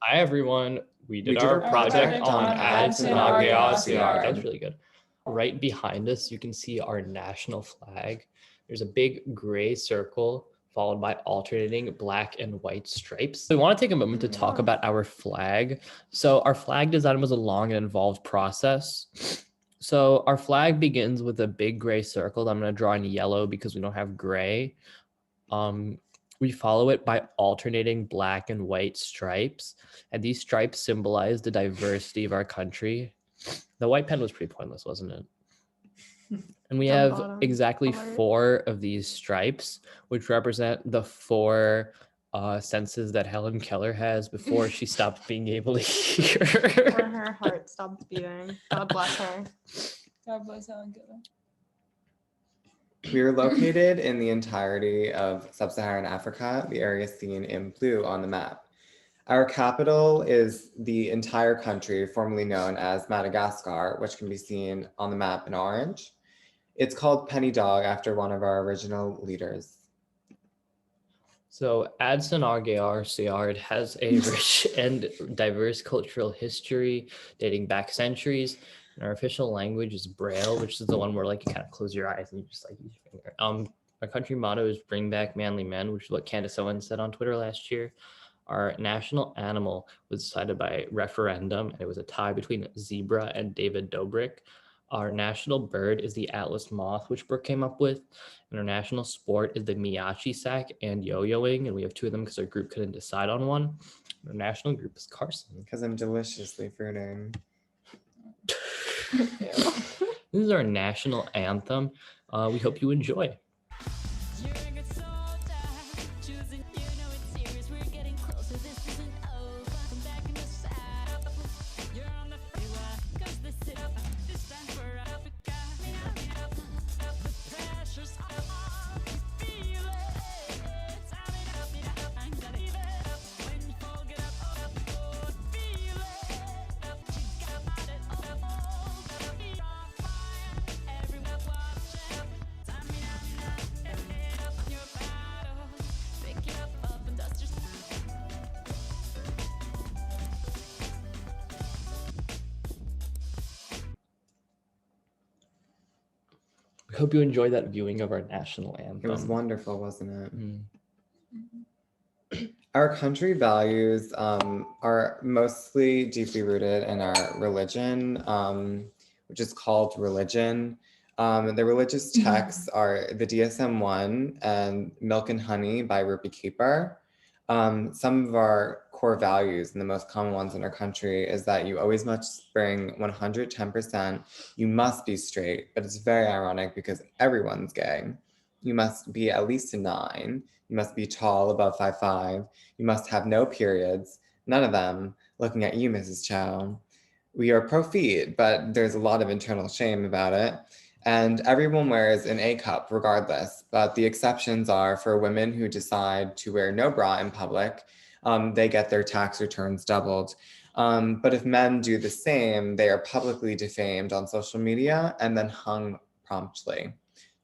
Hi everyone. We We did did our our project project on on ads and ads and RGRCR. RGRCR. That was really good. Right behind us, you can see our national flag. There's a big gray circle followed by alternating black and white stripes. We want to take a moment to talk about our flag. So our flag design was a long and involved process. So our flag begins with a big gray circle that I'm going to draw in yellow because we don't have gray. We follow it by alternating black and white stripes, and these stripes symbolize the diversity of our country. The white pen was pretty pointless, wasn't it? And we have exactly 4 of these stripes, which represent the 4 senses that Helen Keller has before she stopped being able to hear. Or her heart stopped beating. God bless her. God bless Helen Keller. We are located in the entirety of sub-Saharan Africa, the area seen in blue on the map. Our capital is the entire country, formerly known as Madagascar, which can be seen on the map in orange. It's called Penny Dog after one of our original leaders. So RGRCR, it has a rich and diverse cultural history dating back centuries. And our official language is Braille, which is the one where like you kind of close your eyes and you just like use your finger. Our country motto is "Bring Back Manly Men," which is what Candace Owens said on Twitter last year. Our national animal was decided by referendum, and it was a tie between zebra and David Dobrik. Our national bird is the Atlas moth, which Brooke came up with. And our national sport is the Miyachi sack and yo-yoing, and we have 2 of them because our group couldn't decide on one. Our national group is Carson. Because I'm deliciously fruiting. This is our national anthem. We hope you enjoy. We hope you enjoyed that viewing of our national anthem. It was wonderful, wasn't it? Mm-hmm. Our country values are mostly deeply rooted in our religion, which is called religion. The religious texts are the DSM-1 and Milk and Honey by Rupi Kaur. Some of our core values and the most common ones in our country is that you always must bring 110%. You must be straight, but it's very ironic because everyone's gay. You must be at least a 9. You must be tall, above 5'5". You must have no periods, none of them. Looking at you, Mrs. Chow. We are pro-feet, but there's a lot of internal shame about it. And everyone wears an A cup regardless, but the exceptions are for women who decide to wear no bra in public. They get their tax returns doubled. But if men do the same, they are publicly defamed on social media and then hung promptly.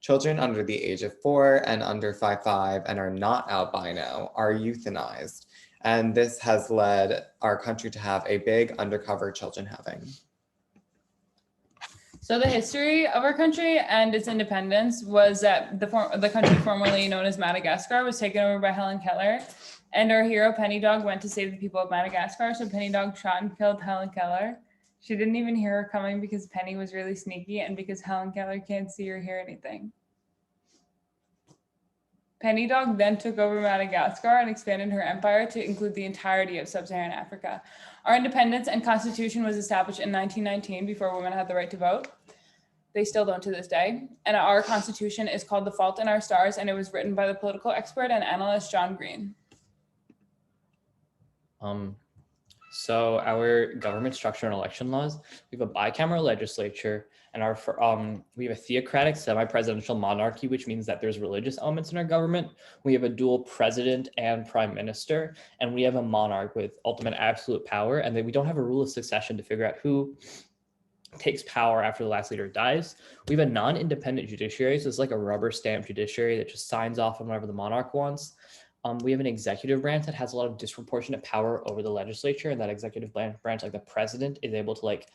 Children under the age of 4 and under 5'5" and are not albino are euthanized. And this has led our country to have a big undercover children having. So the history of our country and its independence was that the country formerly known as Madagascar was taken over by Helen Keller, and our hero Penny Dog went to save the people of Madagascar. So Penny Dog shot and killed Helen Keller. She didn't even hear her coming because Penny was really sneaky and because Helen Keller can't see or hear anything. Penny Dog then took over Madagascar and expanded her empire to include the entirety of sub-Saharan Africa. Our independence and constitution was established in 1919 before women had the right to vote. They still don't to this day. And our constitution is called The Fault in Our Stars, and it was written by the political expert and analyst John Green. So our government structure and election laws, we have a bicameral legislature, and we have a theocratic semi-presidential monarchy, which means that there's religious elements in our government. We have a dual president and prime minister, and we have a monarch with ultimate absolute power, and then we don't have a rule of succession to figure out who takes power after the last leader dies. We have a non-independent judiciary, so it's like a rubber stamp judiciary that just signs off on whatever the monarch wants. We have an executive branch that has a lot of disproportionate power over the legislature, and that executive branch, like the president, is able to like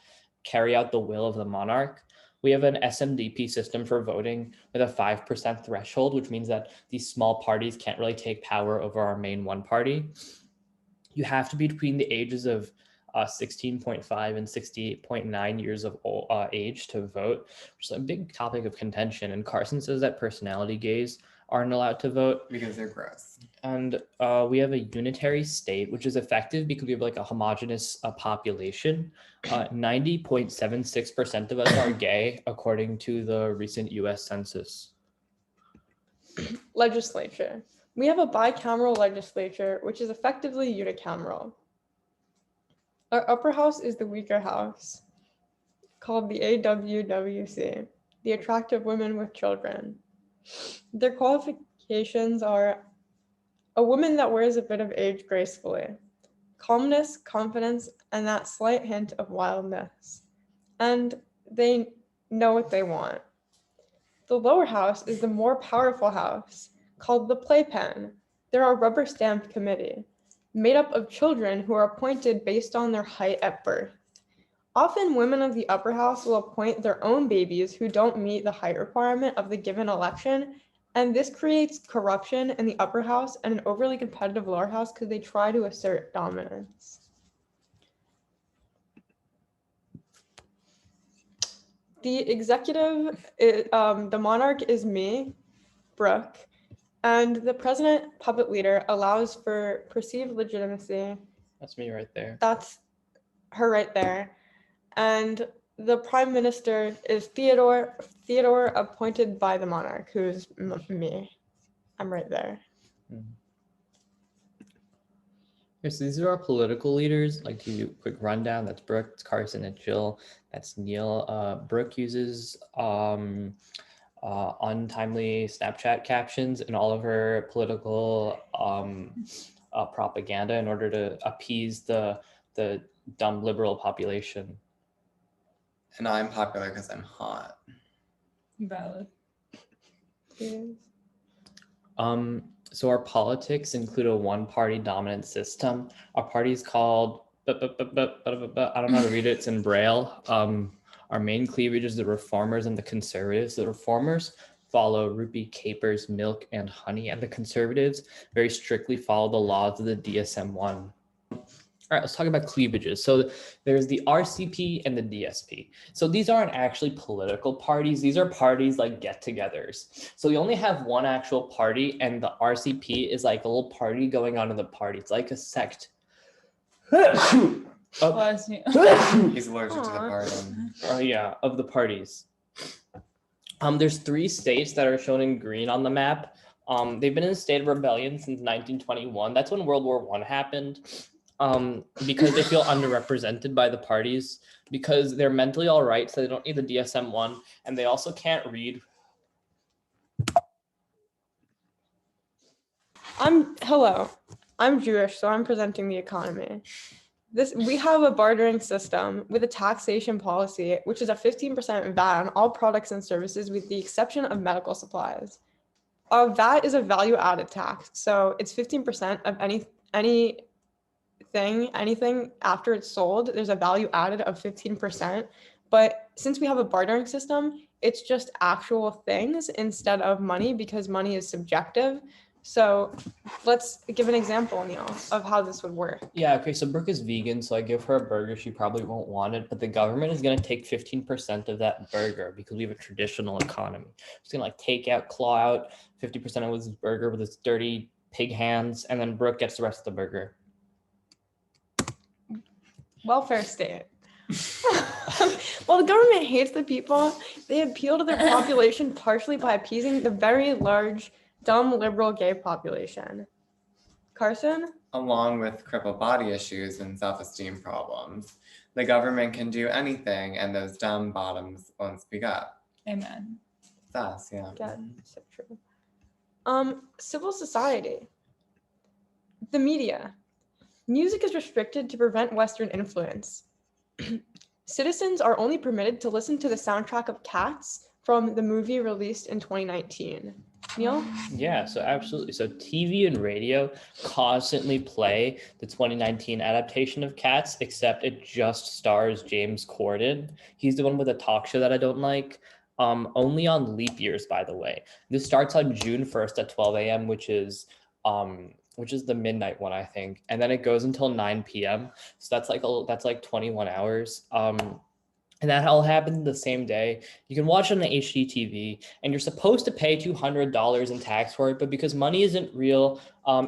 carry out the will of the monarch. We have an SMDP system for voting with a 5% threshold, which means that these small parties can't really take power over our main one party. You have to be between the ages of 16.5 and 68.9 years of age to vote, which is a big topic of contention. And Carson says that personality gays aren't allowed to vote. Because they're gross. And we have a unitary state, which is effective because we have like a homogenous population. 90.76% of us are gay, according to the recent US Census. Legislature. We have a bicameral legislature, which is effectively unicameral. Our upper house is the weaker house, called the AWWC, the Attractive Women with Children. Their qualifications are a woman that wears a bit of age gracefully, calmness, confidence, and that slight hint of wildness. And they know what they want. The lower house is the more powerful house, called the playpen. They're a rubber-stamped committee, made up of children who are appointed based on their height at birth. Often women of the upper house will appoint their own babies who don't meet the height requirement of the given election, and this creates corruption in the upper house and an overly competitive lower house because they try to assert dominance. The executive, the monarch is me, Brooke, and the president, puppet leader, allows for perceived legitimacy. That's me right there. That's her right there. And the prime minister is Theodore, appointed by the monarch, who's me. I'm right there. Okay, so these are our political leaders. Like to give you a quick rundown. That's Brooke, it's Carson, and Jill. That's Neil. Brooke uses untimely Snapchat captions in all of her political propaganda in order to appease the dumb liberal population. And I'm popular because I'm hot. Valid. Yes. So our politics include a one-party dominant system. Our party is called, I don't know how to read it, it's in Braille. Our main cleavage is the reformers and the conservatives. The reformers follow rupee, capers, milk, and honey, and the conservatives very strictly follow the laws of the DSM-1. All right, let's talk about cleavages. So there's the RCP and the DSP. So these aren't actually political parties. These are parties like get-togethers. So we only have one actual party, and the RCP is like a little party going on in the party. It's like a sect. Bless you. He's allergic to the pardon. Yeah, of the parties. There's 3 states that are shown in green on the map. They've been in a state of rebellion since 1921. That's when World War I happened. Because they feel underrepresented by the parties, because they're mentally all right, so they don't need the DSM-1, and they also can't read. Hello, I'm Jewish, so I'm presenting the economy. We have a bartering system with a taxation policy, which is a 15% VAT on all products and services with the exception of medical supplies. VAT is a value-added tax, so it's 15% of anything after it's sold. There's a value added of 15%, but since we have a bartering system, it's just actual things instead of money because money is subjective. So let's give an example, Neil, of how this would work. Yeah, okay, so Brooke is vegan, so I give her a burger. She probably won't want it, but the government is going to take 15% of that burger because we have a traditional economy. It's going to like take out, claw out 50% of his burger with his dirty pig hands, and then Brooke gets the rest of the burger. Welfare state. While the government hates the people, they appeal to their population partially by appeasing the very large, dumb, liberal gay population. Carson? Along with crippled body issues and self-esteem problems. The government can do anything and those dumb bottoms won't speak up. Amen. It's us, yeah. Yeah, so true. Civil society. The media. Music is restricted to prevent Western influence. Citizens are only permitted to listen to the soundtrack of Cats from the movie released in 2019. Neil? Yeah, so absolutely. So TV and radio constantly play the 2019 adaptation of Cats, except it just stars James Corden. He's the one with a talk show that I don't like. Only on leap years, by the way. This starts on June 1st at 12 a.m., which is the midnight one, I think. And then it goes until 9 p.m. So that's like 21 hours. And that all happened the same day. You can watch it on the HDTV, and you're supposed to pay $200 in tax for it, but because money isn't real,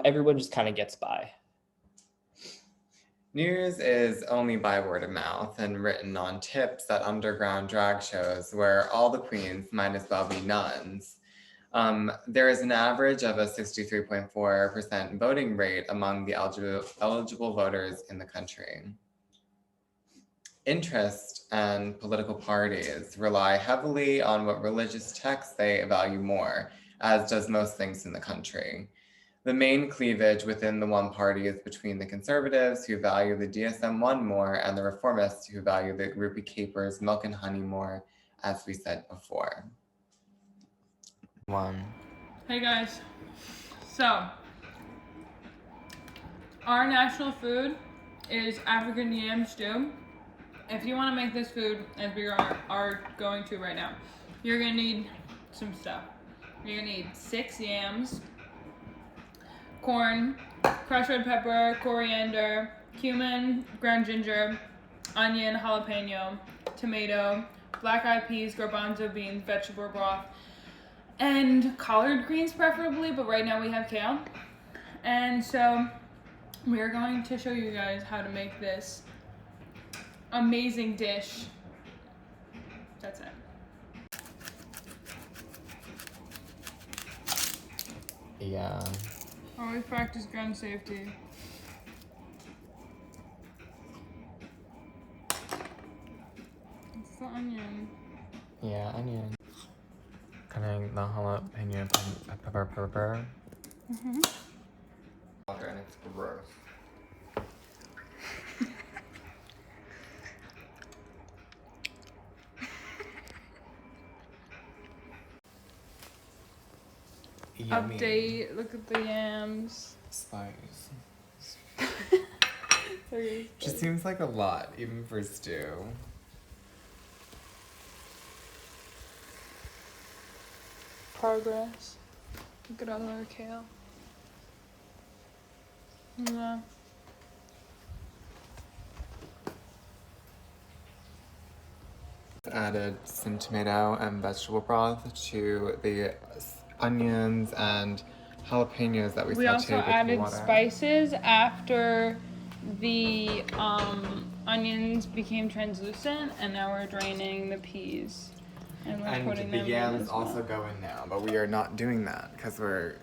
everyone just kind of gets by. New Year's is only by word of mouth and written on tips at underground drag shows where all the queens might as well be nuns. There is an average of a 63.4% voting rate among the eligible voters in the country. Interest and political parties rely heavily on what religious texts they value more, as does most things in the country. The main cleavage within the one party is between the conservatives who value the DSM-1 more and the reformists who value the groupie capers, milk and honey more, as we said before. Hey guys, so our national food is African yam stew. If you want to make this food, as we are going to right now, you're gonna need some stuff. You're gonna need 6 yams, corn, crushed red pepper, coriander, cumin, ground ginger, onion, jalapeno, tomato, black eyed peas, garbanzo beans, vegetable broth, and collard greens preferably, but right now we have kale. And so we are going to show you guys how to make this amazing dish. That's it. Yeah. Always practice gun safety. It's the onion. Yeah, onion. Cutting the jalapeno pepper. Mm-hmm. And it's gross. Yummy. Update, look at the yams. Spice. Okay. Just seems like a lot, even for stew. Progress. Look at all our kale. Yeah. Added some tomato and vegetable broth to the onions and jalapenos that we We sauteed also with added water. spices after the onions became translucent, and now we're draining the peas. And we're And putting the them in yams as well. also go in now, but we are not doing that because we're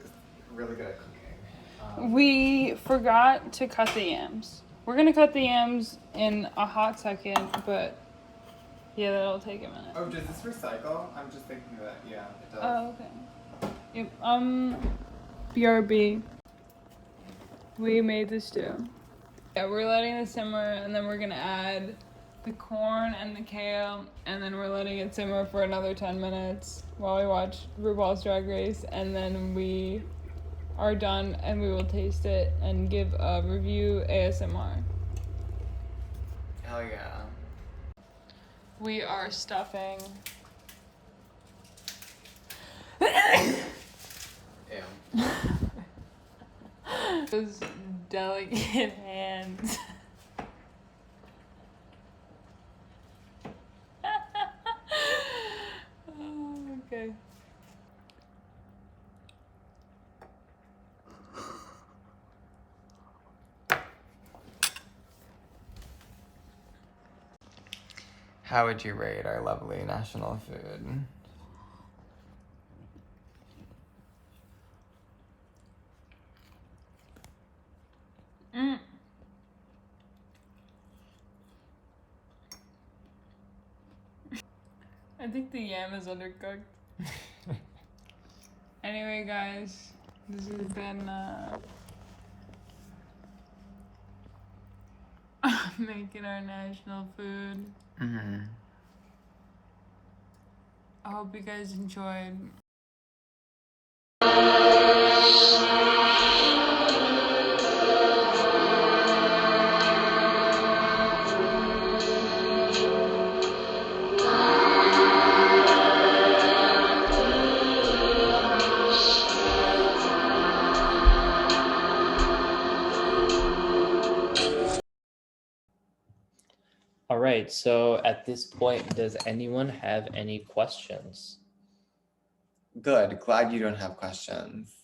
really good at cooking. We forgot to cut the yams. We're gonna cut the yams in a hot second, but yeah, that'll take a minute. Oh, does this recycle? I'm just thinking that, yeah, it does. Oh, okay. Yep, BRB. We made the stew. Yeah, we're letting it simmer, and then we're gonna add the corn and the kale, and then we're letting it simmer for another 10 minutes while we watch RuPaul's Drag Race, and then we are done, and we will taste it and give a review ASMR. Hell yeah. We are stuffing. Ew. Those delicate hands. Oh, okay. How would you rate our lovely national food? I think the yam is undercooked. Anyway, guys, this has been making our national food. Mm-hmm. I hope you guys enjoyed. All right, so at this point, does anyone have any questions? Good. Glad you don't have questions.